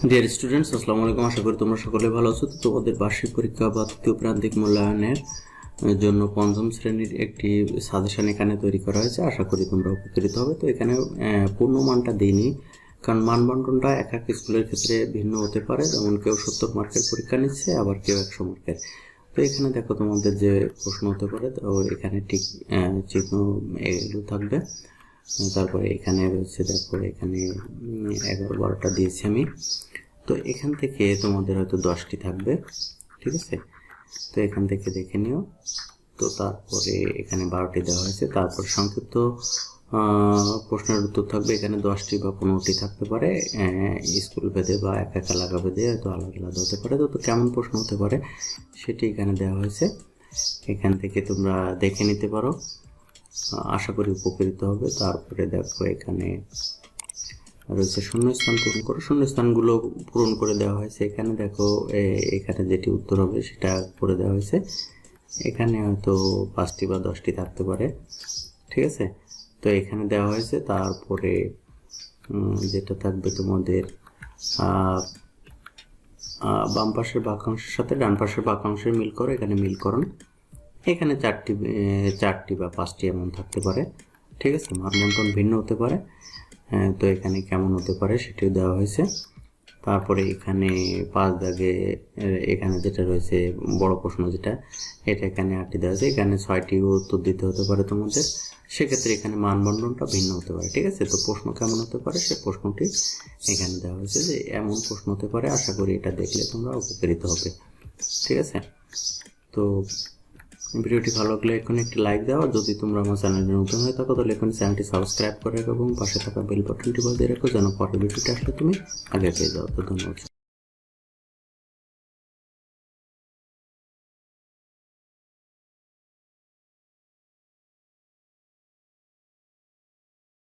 Dear students, আসসালামু আলাইকুম। আশা করি তোমরা সকলে ভালো আছো। তো তোমাদের বার্ষিক পরীক্ষা বা তৃতীয় প্রান্তিক মূল্যায়নের জন্য পঞ্চম শ্রেণীর একটি সাজেশন এখানে তৈরি করা হয়েছে। আশা করি তোমরা উপকৃত হবে। তো এখানে পূর্ণ মানটা দিইনি, কারণ মান বন্টনটা এক এক স্কুলের ক্ষেত্রে ভিন্ন হতে পারে। যেমন কেউ 70 মার্কের পরীক্ষা নিচ্ছে, আবার কেউ 100 মার্কের। তো এখানে দেখো তোমাদের যে প্রশ্ন হতে পারে, তো এখানে ঠিক চিহ্ন এগুলো থাকবে। তারপরে এখানে রয়েছে, দেখো এখানে 11-12টা দিয়েছি আমি। তো এখান থেকে তোমাদের হয়তো 10টি থাকবে, ঠিক আছে। তো এখান থেকে দেখে নিও। তো তারপরে এখানে 12টি দেওয়া হয়েছে। তারপর সংক্ষিপ্ত প্রশ্নের উত্তর থাকবে। এখানে 10টি বা 15টি থাকতে পারে, স্কুল ভেদে বা এক এক এলাকা ভেদে হয়তো আলাদা আলাদা হতে পারে। তো কেমন প্রশ্ন হতে পারে সেটি এখানে দেওয়া হয়েছে। এখান থেকে তোমরা দেখে নিতে পারো, আশা করি উপকৃত হবে। তারপরে দেখো এখানে রয়েছে শূন্যস্থান পূরণ করো। শূন্যস্থানগুলো পূরণ করে দেওয়া হয়েছে। এখানে দেখো এখানে যেটি উত্তর হবে সেটা করে দেওয়া হয়েছে। এখানে হয়তো 5টি বা 10টি থাকতে পারে, ঠিক আছে। তো এখানে দেওয়া হয়েছে। তারপরে যেটা থাকবে তোমাদের বাম পাশের বাক্যাংশের সাথে ডান পাশের বাক্যাংশের মিল করো। এখানে মিলকরণ। এখানে 4টি বা 5টি এমন থাকতে পারে, ঠিক আছে। মান বন্টন ভিন্ন হতে পারে। তো এখানে কেমন হতে পারে সেটিও দেওয়া হয়েছে। তারপরে এখানে 5 দাগে এখানে যেটা রয়েছে বড় প্রশ্ন যেটা, এটা এখানে 8টি দেওয়া আছে। এখানে 6টি উত্তর দিতে হতে পারে তোমাদের। সেক্ষেত্রে এখানে মান বন্টনটা ভিন্ন হতে পারে, ঠিক আছে। তো প্রশ্ন কেমন হতে পারে সে প্রশ্নটি এখানে দেওয়া হয়েছে, যে এমন প্রশ্ন হতে পারে। আশা করি এটা দেখলে তোমরা উপকৃত হবে, ঠিক আছে। তো ভিডিওটি ভালো লাগলে এখন একটি লাইক দাও। যদি তোমরা আমার চ্যানেলে নতুন হয়ে থাকো তাহলে এখন চ্যানেলটি সাবস্ক্রাইব করে রাখো এবং পাশে থাকা বেল বাটনটি বাজিয়ে রাখো, যেন পরের ভিডিওটি আসলে তুমি আগে পেয়ে যাও। তো ধন্যবাদ।